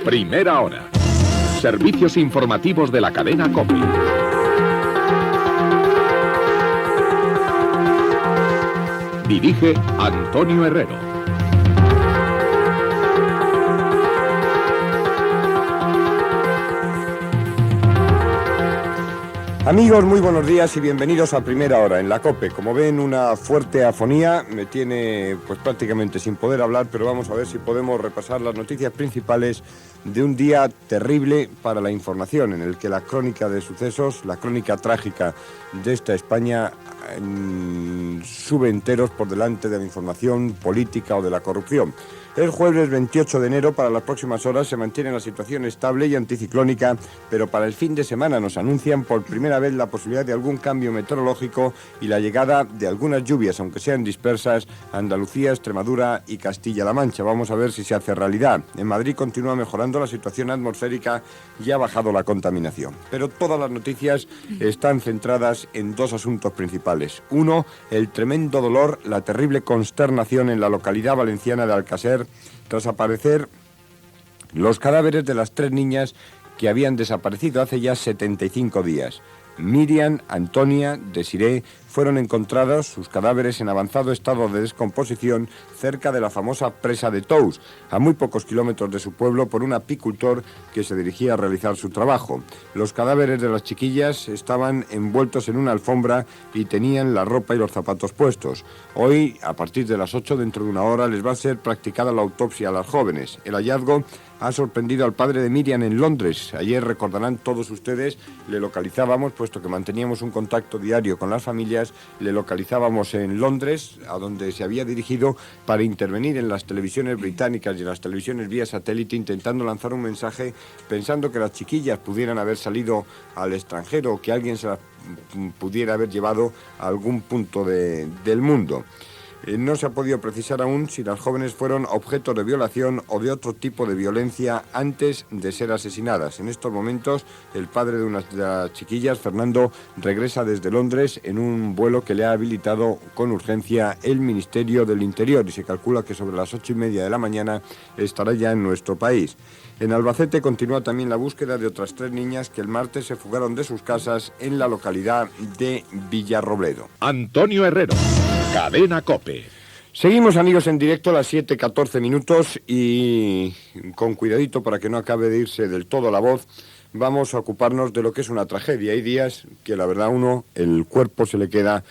Primera hora. Servicios informativos de la cadena COPE. Dirige Antonio Herrero. Amigos, muy buenos días y bienvenidos a Primera Hora en la COPE. Como ven, una fuerte afonía me tiene pues prácticamente sin poder hablar, pero vamos a ver si podemos repasar las noticias principales de un día terrible para la información, en el que la crónica de sucesos, la crónica trágica de esta España sube enteros por delante de la información política o de la corrupción. El jueves 28 de enero, para las próximas horas, se mantiene la situación estable y anticiclónica, pero para el fin de semana nos anuncian por primera vez la posibilidad de algún cambio meteorológico y la llegada de algunas lluvias, aunque sean dispersas, a Andalucía, Extremadura y Castilla-La Mancha. Vamos a ver si se hace realidad. En Madrid continúa mejorando la situación atmosférica y ha bajado la contaminación. Pero todas las noticias están centradas en dos asuntos principales. Uno, el tremendo dolor, la terrible consternación en la localidad valenciana de Alcacer, tras aparecer los cadáveres de las tres niñas que habían desaparecido hace ya 75 días. Miriam, Antonia, Desiré fueron encontrados sus cadáveres en avanzado estado de descomposición cerca de la famosa presa de Tous, a muy pocos kilómetros de su pueblo, por un apicultor que se dirigía a realizar su trabajo. Los cadáveres de las chiquillas estaban envueltos en una alfombra y tenían la ropa y los zapatos puestos. Hoy, a partir de las 8, dentro de una hora, les va a ser practicada la autopsia a las jóvenes. El hallazgo ha sorprendido al padre de Miriam en Londres. Ayer, recordarán todos ustedes, le localizábamos, puesto que manteníamos un contacto diario con las familias, le localizábamos en Londres, a donde se había dirigido para intervenir en las televisiones británicas y en las televisiones vía satélite, intentando lanzar un mensaje, pensando que las chiquillas pudieran haber salido al extranjero o que alguien se las pudiera haber llevado a algún punto del mundo. No se ha podido precisar aún si las jóvenes fueron objeto de violación o de otro tipo de violencia antes de ser asesinadas. En estos momentos, el padre de una de las chiquillas, Fernando, regresa desde Londres en un vuelo que le ha habilitado con urgencia el Ministerio del Interior, y se calcula que sobre las 8:30 de la mañana estará ya en nuestro país. En Albacete continúa también la búsqueda de otras tres niñas que el martes se fugaron de sus casas en la localidad de Villarrobledo. Antonio Herrero, cadena COPE. Seguimos, amigos, en directo a las 7:14 minutos y con cuidadito para que no acabe de irse del todo la voz, vamos a ocuparnos de lo que es una tragedia. Hay días que la verdad el cuerpo se le queda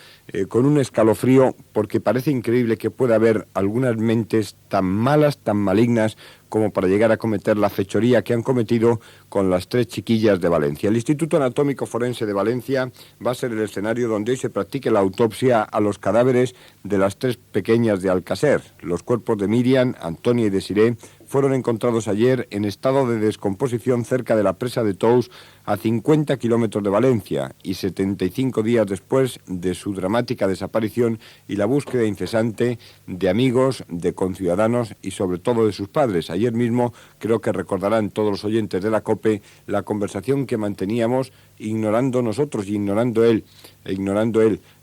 con un escalofrío, porque parece increíble que pueda haber algunas mentes tan malas, tan malignas, como para llegar a cometer la fechoría que han cometido con las tres chiquillas de Valencia. El Instituto Anatómico Forense de Valencia va a ser el escenario donde hoy se practique la autopsia a los cadáveres de las tres pequeñas de Alcacer. Los cuerpos de Miriam, Antonia y Desiré fueron encontrados ayer en estado de descomposición cerca de la presa de Tous, a 50 kilómetros de Valencia, y 75 días después de su dramática desaparición y la búsqueda incesante de amigos, de conciudadanos y sobre todo de sus padres. Ayer mismo, creo que recordarán todos los oyentes de la COPE, la conversación que manteníamos, ignorando nosotros y ignorando él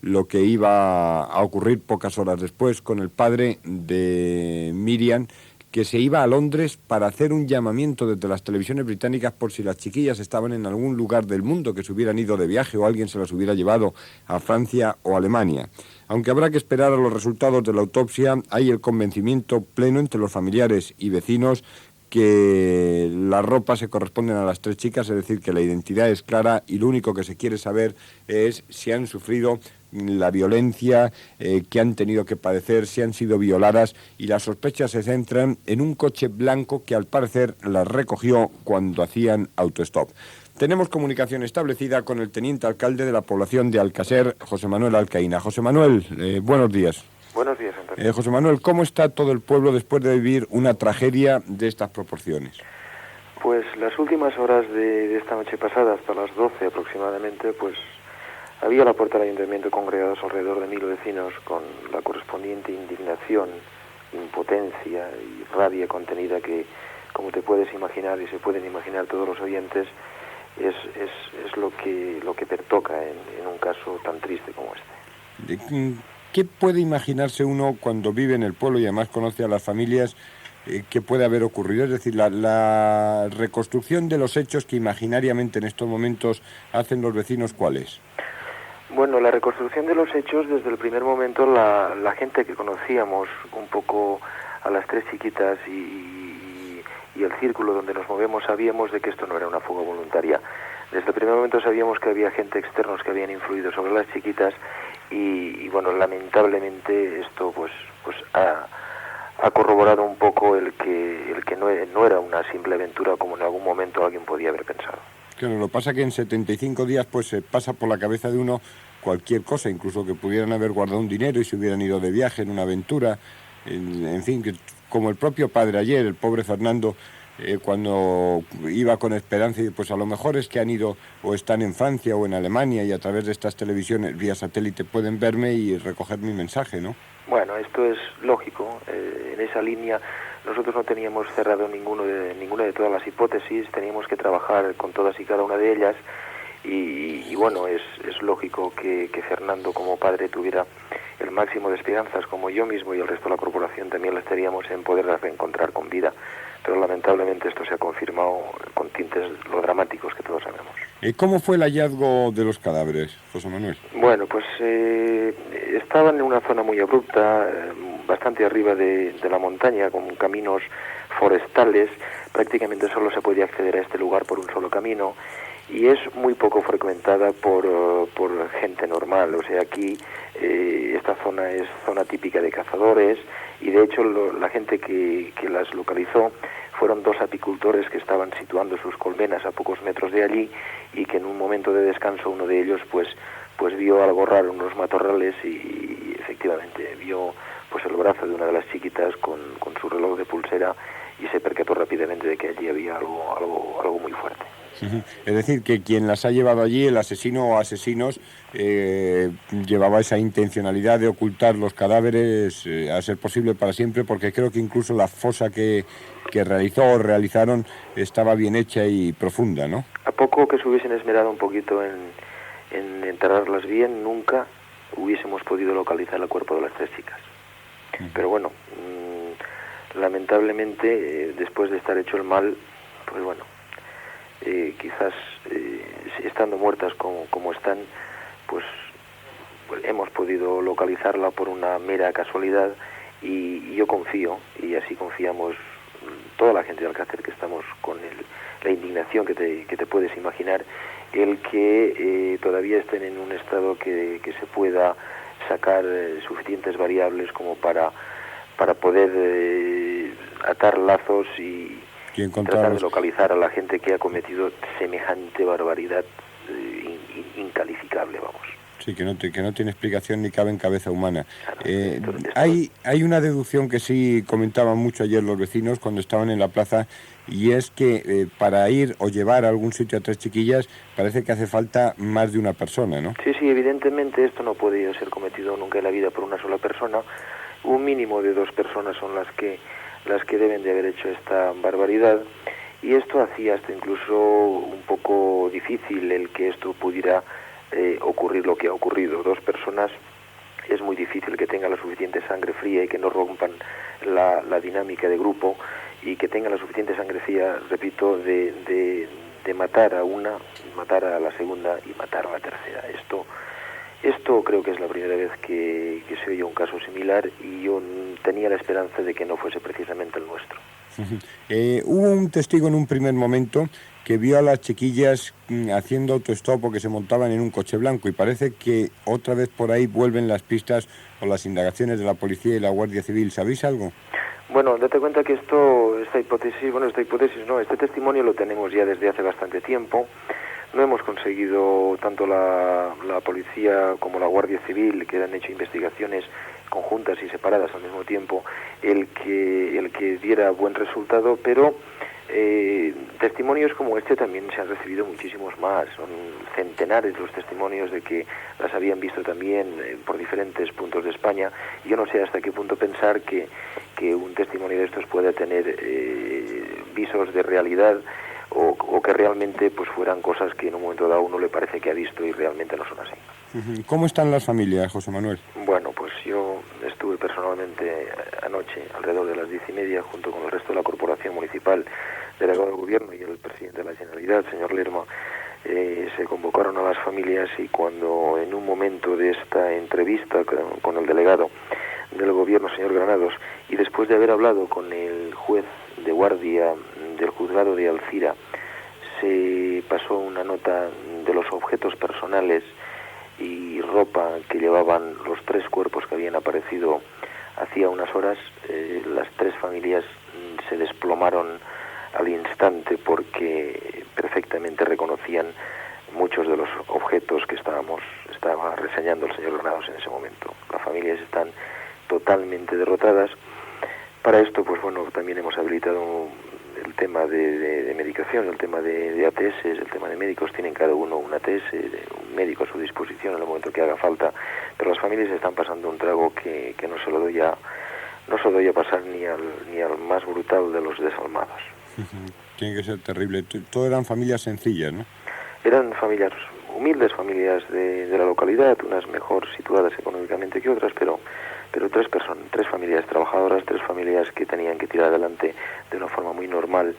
lo que iba a ocurrir pocas horas después con el padre de Miriam, que se iba a Londres para hacer un llamamiento desde las televisiones británicas por si las chiquillas estaban en algún lugar del mundo, que se hubieran ido de viaje o alguien se las hubiera llevado a Francia o Alemania. Aunque habrá que esperar a los resultados de la autopsia, hay el convencimiento pleno entre los familiares y vecinos que las ropas se corresponden a las tres chicas, es decir, que la identidad es clara y lo único que se quiere saber es si han sufrido la violencia que han tenido que padecer, si han sido violadas, y las sospechas se centran en un coche blanco que al parecer las recogió cuando hacían autostop. Tenemos comunicación establecida con el teniente alcalde de la población de Alcacer, José Manuel Alcaína. José Manuel, buenos días. Buenos días, Antonio. José Manuel, ¿cómo está todo el pueblo después de vivir una tragedia de estas proporciones? Pues las últimas horas de esta noche pasada, hasta las 12 aproximadamente, pues había a la puerta del ayuntamiento congregados alrededor de 1000 vecinos, con la correspondiente indignación, impotencia y rabia contenida que, como te puedes imaginar y se pueden imaginar todos los oyentes, es lo que pertoca en un caso tan triste como este. ¿Qué puede imaginarse uno cuando vive en el pueblo y además conoce a las familias que puede haber ocurrido? Es decir, la reconstrucción de los hechos que imaginariamente en estos momentos hacen los vecinos, ¿cuál es? Bueno, la reconstrucción de los hechos, desde el primer momento, la gente que conocíamos un poco a las tres chiquitas y el círculo donde nos movemos, sabíamos de que esto no era una fuga voluntaria. Desde el primer momento sabíamos que había gente externos que habían influido sobre las chiquitas y bueno, lamentablemente esto pues ha corroborado un poco el que no era una simple aventura como en algún momento alguien podía haber pensado. Claro, lo que pasa que en 75 días pues se pasa por la cabeza de uno cualquier cosa, incluso que pudieran haber guardado un dinero y se hubieran ido de viaje en una aventura, en fin, que como el propio padre ayer, el pobre Fernando, cuando iba con esperanza y pues a lo mejor es que han ido o están en Francia o en Alemania y a través de estas televisiones vía satélite pueden verme y recoger mi mensaje, ¿no? Bueno, esto es lógico. En esa línea nosotros no teníamos cerrado ninguna de todas las hipótesis, teníamos que trabajar con todas y cada una de ellas y bueno, es lógico que Fernando como padre tuviera el máximo de esperanzas, como yo mismo y el resto de la corporación también las teníamos en poderlas reencontrar con vida, pero lamentablemente esto se ha confirmado con tintes lo dramáticos que todos sabemos. ¿Cómo fue el hallazgo de los cadáveres, José Manuel? Bueno, pues estaban en una zona muy abrupta, bastante arriba de la montaña, con caminos forestales. Prácticamente solo se podía acceder a este lugar por un solo camino y es muy poco frecuentada por gente normal. O sea, aquí esta zona es zona típica de cazadores y de hecho la gente que las localizó fueron dos apicultores que estaban situando sus colmenas a pocos metros de allí y que en un momento de descanso uno de ellos pues vio algo raro en unos matorrales y efectivamente vio pues el brazo de una de las chiquitas con su reloj de pulsera y se percató rápidamente de que allí había algo muy fuerte. Es decir, que quien las ha llevado allí, el asesino o asesinos, llevaba esa intencionalidad de ocultar los cadáveres a ser posible para siempre, porque creo que incluso la fosa que realizó o realizaron estaba bien hecha y profunda, ¿no? A poco que se hubiesen esmerado un poquito en enterrarlas bien, nunca hubiésemos podido localizar el cuerpo de las tres chicas. Pero bueno, lamentablemente, después de estar hecho el mal, pues bueno, quizás estando muertas como están, pues hemos podido localizarla por una mera casualidad y yo confío, y así confiamos toda la gente de Alcácer, que estamos con la indignación que te puedes imaginar, el que todavía estén en un estado que se pueda sacar suficientes variables como para poder atar lazos y tratar de localizar a la gente que ha cometido semejante barbaridad incalificable, vamos. Sí, que no tiene explicación ni cabe en cabeza humana. Hay una deducción que sí comentaban mucho ayer los vecinos cuando estaban en la plaza, y es que para ir o llevar a algún sitio a tres chiquillas parece que hace falta más de una persona, ¿no? Sí, evidentemente esto no puede ser cometido nunca en la vida por una sola persona. Un mínimo de dos personas son las que deben de haber hecho esta barbaridad, y esto hacía hasta incluso un poco difícil el que esto pudiera ocurrir lo que ha ocurrido. Dos personas es muy difícil que tengan la suficiente sangre fría y que no rompan la dinámica de grupo, y que tengan la suficiente sangre fría, repito, de matar a una, matar a la segunda y matar a la tercera. Esto creo que es la primera vez que se oye un caso similar, y yo tenía la esperanza de que no fuese precisamente el nuestro. Hubo un testigo en un primer momento que vio a las chiquillas haciendo autostop o que se montaban en un coche blanco, y parece que otra vez por ahí vuelven las pistas o las indagaciones de la policía y la Guardia Civil. ¿Sabéis algo? Bueno, date cuenta que este testimonio lo tenemos ya desde hace bastante tiempo. No hemos conseguido, tanto la policía como la Guardia Civil, que han hecho investigaciones conjuntas y separadas al mismo tiempo, el que diera buen resultado, pero testimonios como este también se han recibido muchísimos más. Son centenares los testimonios de que las habían visto también por diferentes puntos de España. Yo no sé hasta qué punto pensar que un testimonio de estos pueda tener visos de realidad, o que realmente pues fueran cosas que en un momento dado uno le parece que ha visto y realmente no son así. ¿Cómo están las familias, José Manuel? Bueno, pues yo estuve personalmente anoche, alrededor de las 10:30, junto con el resto de la corporación municipal, delegado del gobierno y el presidente de la Generalitat, señor Lerma, se convocaron a las familias, y cuando en un momento de esta entrevista con el delegado del gobierno, señor Granados, y después de haber hablado con el juez de guardia del juzgado de Alcira, se pasó una nota de los objetos personales y ropa que llevaban los 3 cuerpos que habían aparecido hacía unas horas. Las 3 familias se desplomaron al instante porque perfectamente reconocían muchos de los objetos que estaba reseñando el señor Granados en ese momento. Las familias están totalmente derrotadas. Para esto, pues bueno, también hemos habilitado el tema de medicación, el tema de ATS, el tema de médicos. Tienen cada uno un ATS, un médico a su disposición en el momento que haga falta, pero las familias están pasando un trago que no se lo doy a pasar ni al más brutal de los desalmados. Tiene que ser terrible. Todo eran familias sencillas, ¿no? Eran familias humildes, familias de la localidad, unas mejor situadas económicamente que otras, pero 3 familias trabajadoras, 3 familias que tenían que tirar adelante de una forma muy normal,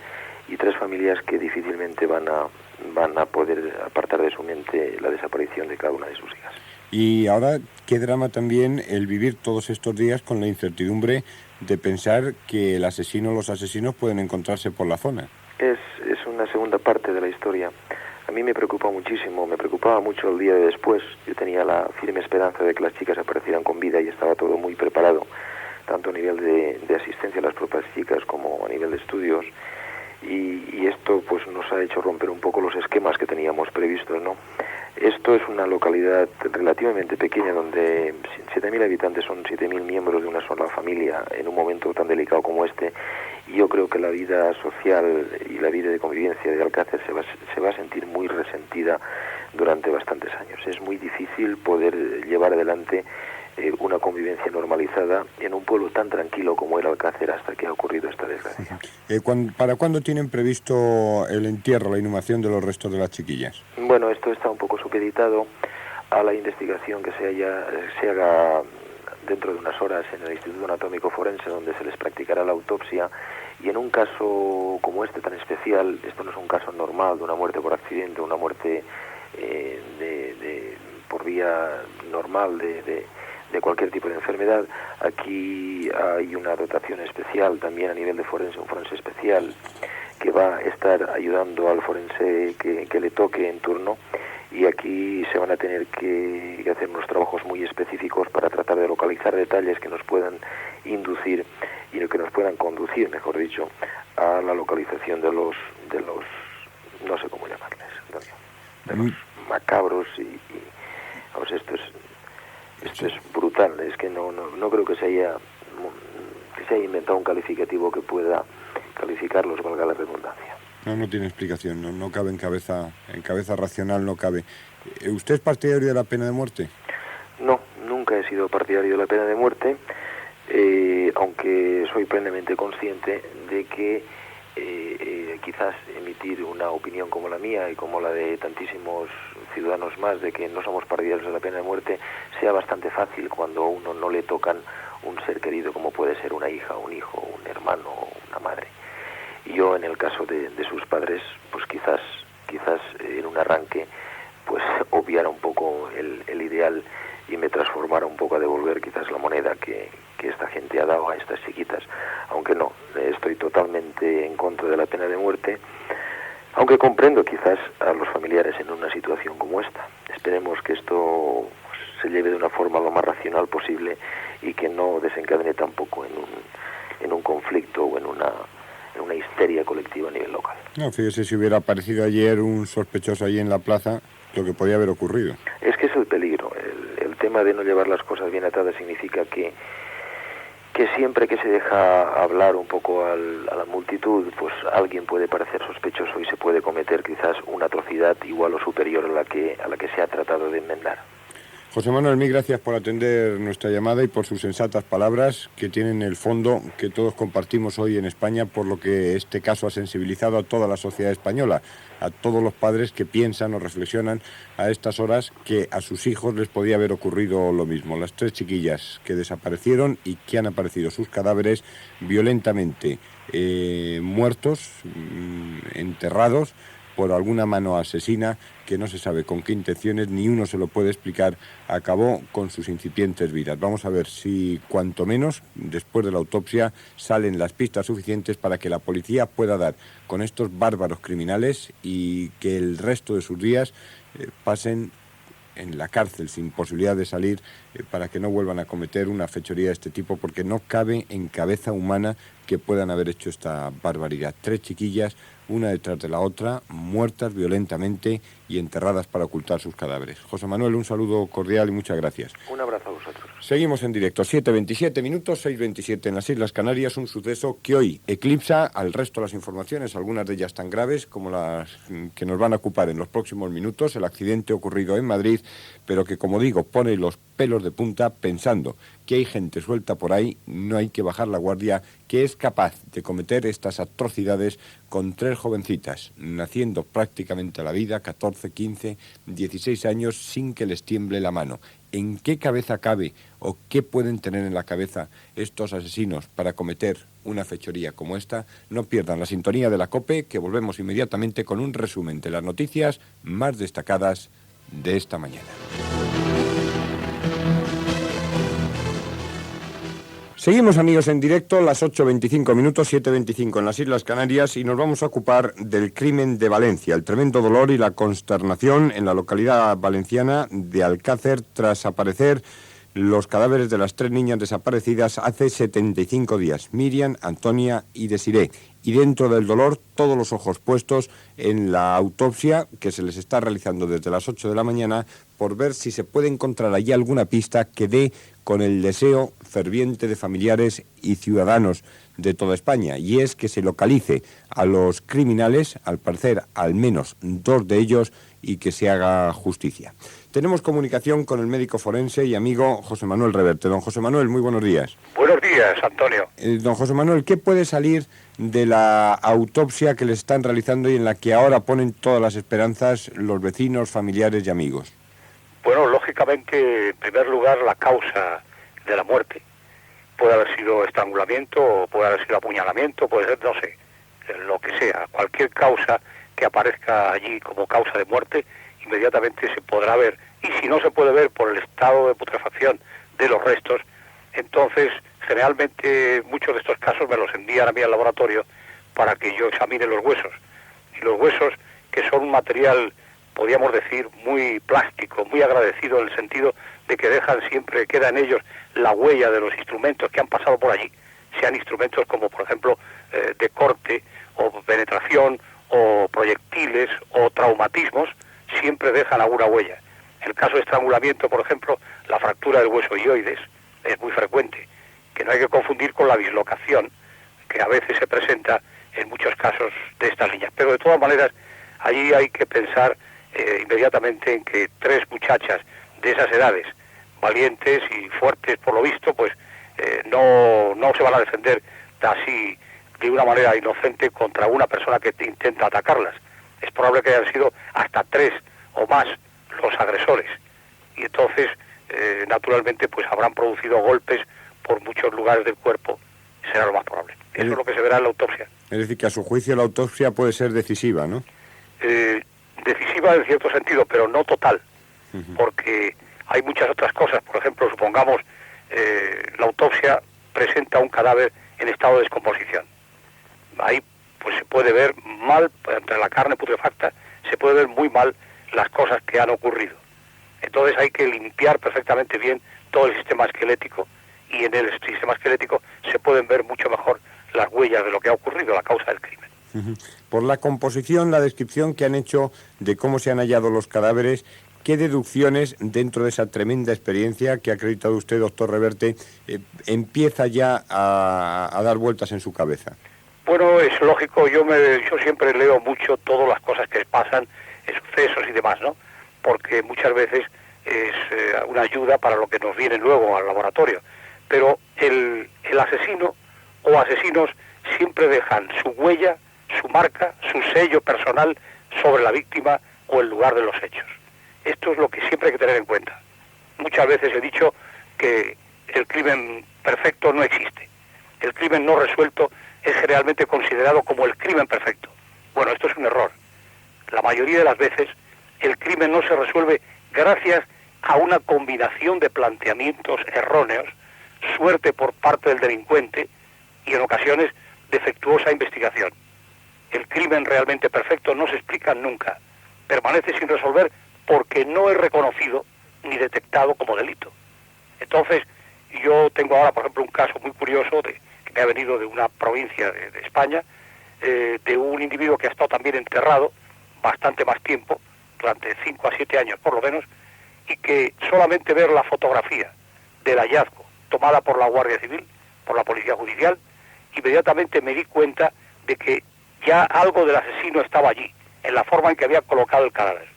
y 3 familias que difícilmente van a poder apartar de su mente la desaparición de cada una de sus hijas. Y ahora, qué drama también el vivir todos estos días con la incertidumbre de pensar que el asesino o los asesinos pueden encontrarse por la zona. Es una segunda parte de la historia. A mí me preocupa muchísimo, me preocupaba mucho el día de después. Yo tenía la firme esperanza de que las chicas aparecieran con vida y estaba todo muy preparado, tanto a nivel de asistencia a las propias chicas como a nivel de estudios. Y esto pues nos ha hecho romper un poco los esquemas que teníamos previstos, ¿no? Esto es una localidad relativamente pequeña donde 7.000 habitantes son 7.000 miembros de una sola familia en un momento tan delicado como este, y yo creo que la vida social y la vida de convivencia de Alcácer se va a sentir muy resentida durante bastantes años. Es muy difícil poder llevar adelante una convivencia normalizada en un pueblo tan tranquilo como era Alcácer hasta que ha ocurrido esta desgracia. ¿Para cuándo tienen previsto el entierro, la inhumación de los restos de las chiquillas? Bueno, esto está un poco supeditado a la investigación que se haga dentro de unas horas en el Instituto Anatómico Forense, donde se les practicará la autopsia, y en un caso como este tan especial, esto no es un caso normal de una muerte por accidente, una muerte por vía normal de cualquier tipo de enfermedad. Aquí hay una dotación especial también a nivel de forense, un forense especial que va a estar ayudando al forense que le toque en turno, y aquí se van a tener que hacer unos trabajos muy específicos para tratar de localizar detalles que nos puedan inducir y que nos puedan conducir, mejor dicho, a la localización de los no sé cómo llamarles, de los macabros y vamos, esto es brutal. Es que no creo que se haya inventado un calificativo que pueda calificarlos, valga la redundancia. No tiene explicación, no cabe en cabeza racional, no cabe. ¿Usted es partidario de la pena de muerte? No, nunca he sido partidario de la pena de muerte, aunque soy plenamente consciente de que quizás emitir una opinión como la mía y como la de tantísimos ciudadanos más de que no somos partidarios de la pena de muerte sea bastante fácil cuando a uno no le tocan un ser querido como puede ser una hija, un hijo, un hermano o una madre. Y yo, en el caso de sus padres, pues quizás en un arranque pues obviara un poco el ideal y me transformara un poco a devolver quizás la moneda que esta gente ha dado a estas chiquitas, aunque no, estoy totalmente en contra de la pena de muerte, aunque comprendo quizás a los familiares en una situación como esta. Esperemos que esto pues, se lleve de una forma lo más racional posible y que no desencadene tampoco en un conflicto o en una histeria colectiva a nivel local. No, fíjese si hubiera aparecido ayer un sospechoso allí en la plaza, lo que podía haber ocurrido. Es que es el peligro. El tema de no llevar las cosas bien atadas significa que siempre que se deja hablar un poco a la multitud, pues alguien puede parecer sospechoso y se puede cometer quizás una atrocidad igual o superior a la que se ha tratado de enmendar. José Manuel, mil gracias por atender nuestra llamada y por sus sensatas palabras que tienen el fondo que todos compartimos hoy en España, por lo que este caso ha sensibilizado a toda la sociedad española, a todos los padres que piensan o reflexionan a estas horas que a sus hijos les podía haber ocurrido lo mismo. Las 3 chiquillas que desaparecieron y que han aparecido sus cadáveres violentamente muertos, enterrados por alguna mano asesina que no se sabe con qué intenciones, ni uno se lo puede explicar, acabó con sus incipientes vidas. Vamos a ver si, cuanto menos, después de la autopsia, salen las pistas suficientes para que la policía pueda dar con estos bárbaros criminales y que el resto de sus días pasen en la cárcel sin posibilidad de salir, para que no vuelvan a cometer una fechoría de este tipo, porque no cabe en cabeza humana que puedan haber hecho esta barbaridad. 3 chiquillas, una detrás de la otra, muertas violentamente y enterradas para ocultar sus cadáveres. José Manuel, un saludo cordial y muchas gracias. Un abrazo a vosotros. Seguimos en directo, 7:27 minutos, 6:27 en las Islas Canarias, un suceso que hoy eclipsa al resto de las informaciones, algunas de ellas tan graves como las que nos van a ocupar en los próximos minutos, el accidente ocurrido en Madrid, pero que, como digo, pone los pelos de punta pensando que hay gente suelta por ahí, no hay que bajar la guardia, que es capaz de cometer estas atrocidades con 3 jovencitas, naciendo prácticamente a la vida, 14, 15, 16 años, sin que les tiemble la mano. ¿En qué cabeza cabe o qué pueden tener en la cabeza estos asesinos para cometer una fechoría como esta? No pierdan la sintonía de la COPE, que volvemos inmediatamente con un resumen de las noticias más destacadas de esta mañana. Seguimos, amigos, en directo, las 8:25 minutos, 7:25 en las Islas Canarias, y nos vamos a ocupar del crimen de Valencia, el tremendo dolor y la consternación en la localidad valenciana de Alcácer tras aparecer los cadáveres de las 3 niñas desaparecidas hace 75 días, Miriam, Antonia y Desiré. Y dentro del dolor, todos los ojos puestos en la autopsia que se les está realizando desde las 8 de la mañana por ver si se puede encontrar allí alguna pista que dé con el deseo ferviente de familiares y ciudadanos de toda España, y es que se localice a los criminales, al parecer al menos 2 de ellos, y que se haga justicia. Tenemos comunicación con el médico forense y amigo José Manuel Reverte. Don José Manuel, muy buenos días. Buenos días, Antonio. Don José Manuel, ¿qué puede salir de la autopsia que le están realizando y en la que ahora ponen todas las esperanzas los vecinos, familiares y amigos? Bueno, lógicamente, en primer lugar, la causa de la muerte. Puede haber sido estrangulamiento, puede haber sido apuñalamiento, puede ser, no sé, lo que sea. Cualquier causa que aparezca allí como causa de muerte, inmediatamente se podrá ver. Y si no se puede ver por el estado de putrefacción de los restos, entonces, generalmente, muchos de estos casos me los envían a mí al laboratorio para que yo examine los huesos. Y los huesos, que son un material, podríamos decir, muy plástico, muy agradecido, en el sentido de que dejan siempre, queda en ellos la huella de los instrumentos que han pasado por allí, sean instrumentos como, por ejemplo, de corte o penetración o proyectiles o traumatismos, siempre dejan alguna huella. En el caso de estrangulamiento, por ejemplo, la fractura del hueso ioides es muy frecuente, que no hay que confundir con la dislocación, que a veces se presenta en muchos casos de estas niñas. Pero de todas maneras, allí hay que pensar inmediatamente en que 3 muchachas de esas edades, valientes y fuertes por lo visto, pues no se van a defender así de una manera inocente contra una persona que intenta atacarlas. Es probable que hayan sido hasta 3 o más los agresores. Y entonces, naturalmente, pues habrán producido golpes por muchos lugares del cuerpo. Será lo más probable. Eso es lo que se verá en la autopsia. Es decir, que a su juicio la autopsia puede ser decisiva, ¿no? Decisiva en cierto sentido, pero no total. Porque hay muchas otras cosas. Por ejemplo, supongamos, la autopsia presenta un cadáver en estado de descomposición. Ahí pues se puede ver mal, entre la carne putrefacta, se puede ver muy mal las cosas que han ocurrido. Entonces hay que limpiar perfectamente bien todo el sistema esquelético, y en el sistema esquelético se pueden ver mucho mejor las huellas de lo que ha ocurrido, la causa del crimen. Por la composición, la descripción que han hecho de cómo se han hallado los cadáveres, ¿qué deducciones, dentro de esa tremenda experiencia que ha acreditado usted, doctor Reverte, empieza ya a dar vueltas en su cabeza? Bueno, es lógico, yo siempre leo mucho todas las cosas que pasan, sucesos y demás, ¿no? Porque muchas veces es una ayuda para lo que nos viene luego al laboratorio. Pero el asesino o asesinos siempre dejan su huella, su marca, su sello personal sobre la víctima o el lugar de los hechos. Esto es lo que siempre hay que tener en cuenta. Muchas veces he dicho que el crimen perfecto no existe. El crimen no resuelto es generalmente considerado como el crimen perfecto. Bueno, esto es un error. La mayoría de las veces el crimen no se resuelve gracias a una combinación de planteamientos erróneos, suerte por parte del delincuente y en ocasiones defectuosa investigación. El crimen realmente perfecto no se explica nunca. Permanece sin resolver porque no es reconocido ni detectado como delito. Entonces, yo tengo ahora, por ejemplo, un caso muy curioso que me ha venido de una provincia de España, de un individuo que ha estado también enterrado bastante más tiempo, durante 5 a 7 años por lo menos, y que solamente ver la fotografía del hallazgo tomada por la Guardia Civil, por la Policía Judicial, inmediatamente me di cuenta de que ya algo del asesino estaba allí, en la forma en que había colocado el cadáver.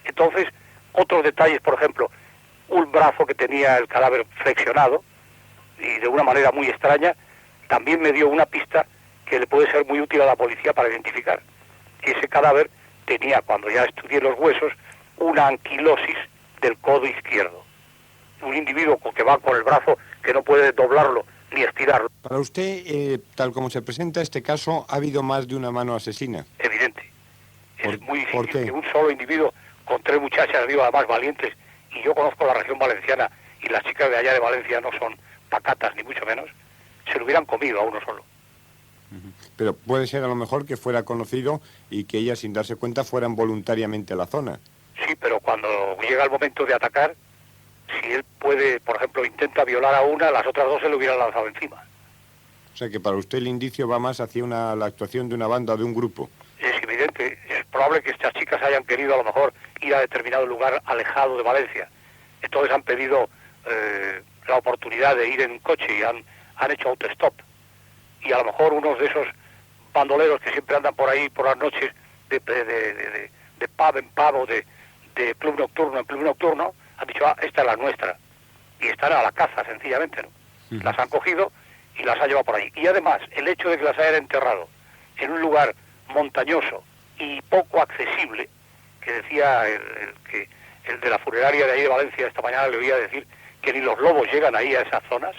Entonces, otros detalles, por ejemplo, un brazo que tenía el cadáver flexionado, y de una manera muy extraña, también me dio una pista que le puede ser muy útil a la policía para identificar. Ese cadáver tenía, cuando ya estudié los huesos, una anquilosis del codo izquierdo. Un individuo que va con el brazo que no puede doblarlo ni estirarlo. Para usted, tal como se presenta este caso, ¿ha habido más de una mano asesina? Evidente. Es muy ¿por difícil qué? que un solo individuo con 3 muchachas arriba, además valientes, y yo conozco la región valenciana y las chicas de allá de Valencia no son pacatas ni mucho menos, se lo hubieran comido a uno solo. Pero puede ser a lo mejor que fuera conocido y que ellas, sin darse cuenta, fueran voluntariamente a la zona. Sí, pero cuando llega el momento de atacar, si él puede, por ejemplo, intenta violar a una, las otras 2 se le hubieran lanzado encima. O sea que para usted el indicio va más hacia la actuación de una banda o de un grupo. Es evidente, es probable que estas chicas hayan querido a lo mejor ir a determinado lugar alejado de Valencia. Entonces han pedido la oportunidad de ir en un coche y han hecho autostop. Y a lo mejor unos de esos bandoleros que siempre andan por ahí por las noches de pub en pub o de club nocturno en club nocturno, han dicho, esta es la nuestra. Y están a la caza, sencillamente, ¿no? Las han cogido y las ha llevado por ahí. Y además, el hecho de que las hayan enterrado en un lugar montañoso y poco accesible, que decía el de la funeraria de ahí de Valencia esta mañana, le oía decir que ni los lobos llegan ahí a esas zonas,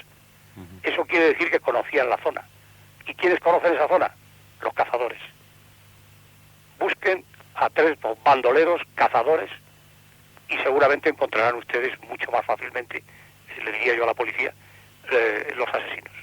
eso quiere decir que conocían la zona. ¿Y quiénes conocen esa zona? Los cazadores. Busquen a 3 bandoleros cazadores y seguramente encontrarán ustedes mucho más fácilmente, le diría yo a la policía, los asesinos.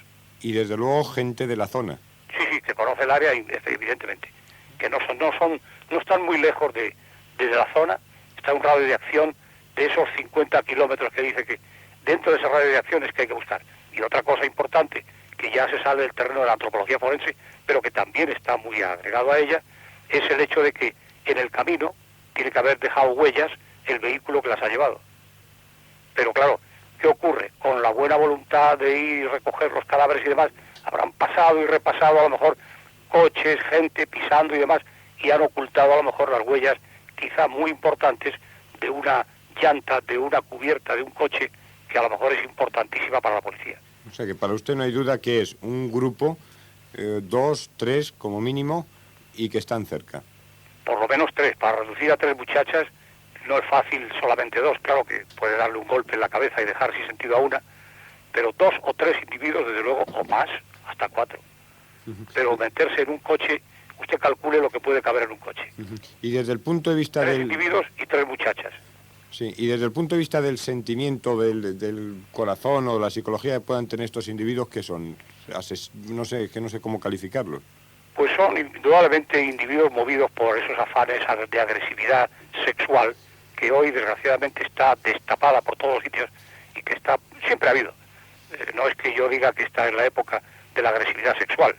Y desde luego gente de la zona. Sí, que conoce el área, evidentemente. Que no están muy lejos de la zona, está en un radio de acción de esos 50 kilómetros que dice que dentro de ese radio de acción es que hay que buscar. Y otra cosa importante, que ya se sale del terreno de la antropología forense, pero que también está muy agregado a ella, es el hecho de que en el camino tiene que haber dejado huellas el vehículo que las ha llevado. Pero claro, ¿qué ocurre? Con la buena voluntad de ir a recoger los cadáveres y demás, habrán pasado y repasado a lo mejor coches, gente pisando y demás, y han ocultado a lo mejor las huellas quizá muy importantes de una llanta, de una cubierta, de un coche, que a lo mejor es importantísima para la policía. O sea que para usted no hay duda que es un grupo, 2, 3 como mínimo, y que están cerca. Por lo menos 3. Para reducir a 3 muchachas no es fácil solamente 2. Claro que puede darle un golpe en la cabeza y dejar sin sentido a una, pero 2 o 3 individuos, desde luego, o más, hasta 4. Pero meterse en un coche, usted calcule lo que puede caber en un coche. Y desde el punto de vista 3 individuos y 3 muchachas. Sí, y desde el punto de vista del sentimiento, del corazón o la psicología que puedan tener estos individuos, que son, no sé cómo calificarlos. Pues son indudablemente individuos movidos por esos afanes de agresividad sexual que hoy desgraciadamente está destapada por todos los sitios y que siempre ha habido. No es que yo diga que está en la época de la agresividad sexual.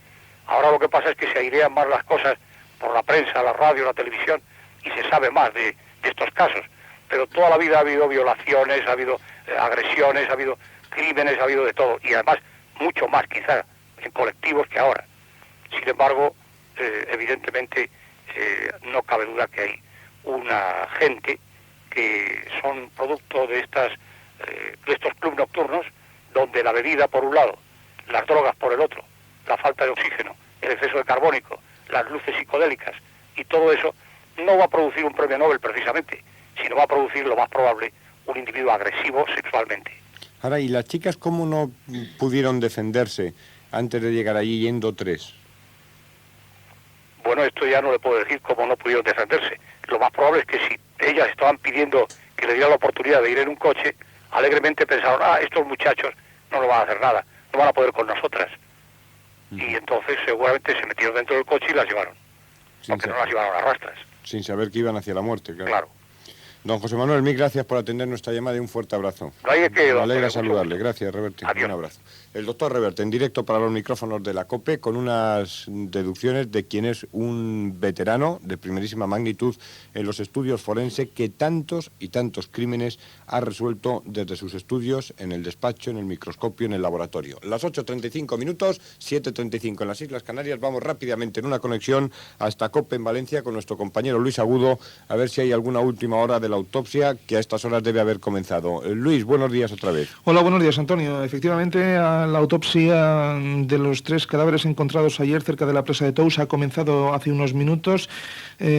Ahora lo que pasa es que se airean más las cosas por la prensa, la radio, la televisión y se sabe más de estos casos. Pero toda la vida ha habido violaciones, ha habido agresiones, ha habido crímenes, ha habido de todo. Y además mucho más quizá en colectivos que ahora. Sin embargo, evidentemente no cabe duda que hay una gente que son producto de estos clubes nocturnos, donde la bebida por un lado, las drogas por el otro, la falta de oxígeno, el exceso de carbónico, las luces psicodélicas y todo eso no va a producir un premio Nobel precisamente, sino va a producir, lo más probable, un individuo agresivo sexualmente. Ahora, ¿y las chicas cómo no pudieron defenderse antes de llegar allí yendo 3? Bueno, esto ya no le puedo decir cómo no pudieron defenderse. Lo más probable es que si ellas estaban pidiendo que le dieran la oportunidad de ir en un coche, alegremente pensaron, estos muchachos no nos van a hacer nada, no van a poder con nosotras. Y entonces seguramente se metieron dentro del coche y las llevaron. Aunque no las llevaron a rastras. Sin saber que iban hacia la muerte, Claro. Don José Manuel, mil gracias por atender nuestra llamada y un fuerte abrazo. No hay de qué, Me alegra mucho saludarle. gusto. Gracias, Reverte. Adiós. Un abrazo. El doctor Reverte, en directo para los micrófonos de la COPE, con unas deducciones de quien es un veterano de primerísima magnitud en los estudios forenses, que tantos y tantos crímenes ha resuelto desde sus estudios en el despacho, en el microscopio, en el laboratorio. Las 8:35 minutos, 7:35 en las Islas Canarias. Vamos rápidamente en una conexión hasta COPE en Valencia con nuestro compañero Luis Agudo, a ver si hay alguna última hora de la autopsia que a estas horas debe haber comenzado. Luis, buenos días otra vez. Hola, buenos días, Antonio. Efectivamente, la autopsia de los 3 cadáveres encontrados ayer cerca de la presa de Tous ha comenzado hace unos minutos.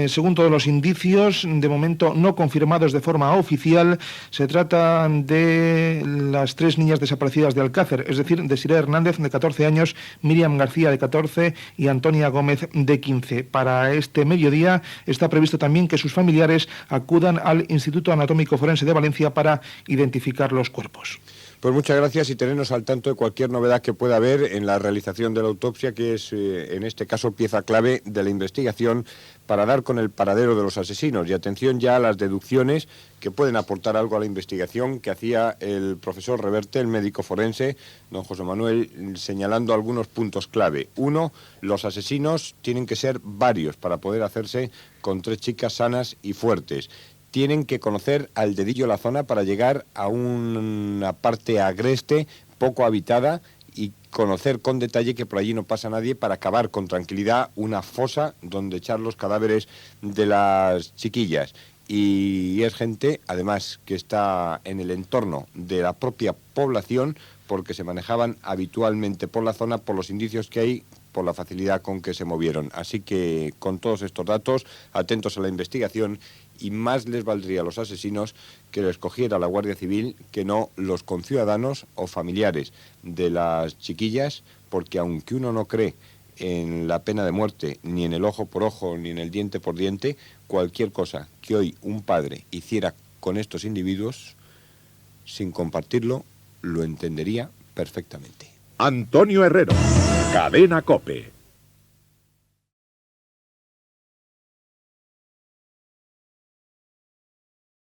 Según todos los indicios, de momento no confirmados de forma oficial, se trata de las 3 niñas desaparecidas de Alcácer, es decir, Desiree Hernández, de 14 años, Miriam García, de 14, y Antonia Gómez, de 15. Para este mediodía está previsto también que sus familiares acudan al Instituto Anatómico Forense de Valencia para identificar los cuerpos. Pues muchas gracias y tenernos al tanto de cualquier novedad que pueda haber en la realización de la autopsia, que es en este caso pieza clave de la investigación para dar con el paradero de los asesinos. Y atención ya a las deducciones que pueden aportar algo a la investigación que hacía el profesor Reverte, el médico forense, don José Manuel, señalando algunos puntos clave. 1, los asesinos tienen que ser varios para poder hacerse con 3 chicas sanas y fuertes. Tienen que conocer al dedillo la zona para llegar a una parte agreste, poco habitada, y conocer con detalle que por allí no pasa nadie para acabar con tranquilidad una fosa donde echar los cadáveres de las chiquillas. Y es gente, además, que está en el entorno de la propia población, porque se manejaban habitualmente por la zona, por los indicios que hay, por la facilidad con que se movieron. Así que, con todos estos datos, atentos a la investigación, y más les valdría a los asesinos que les cogiera la Guardia Civil que no los conciudadanos o familiares de las chiquillas, porque aunque uno no cree en la pena de muerte, ni en el ojo por ojo, ni en el diente por diente, cualquier cosa que hoy un padre hiciera con estos individuos, sin compartirlo, lo entendería perfectamente. Antonio Herrero, Cadena COPE.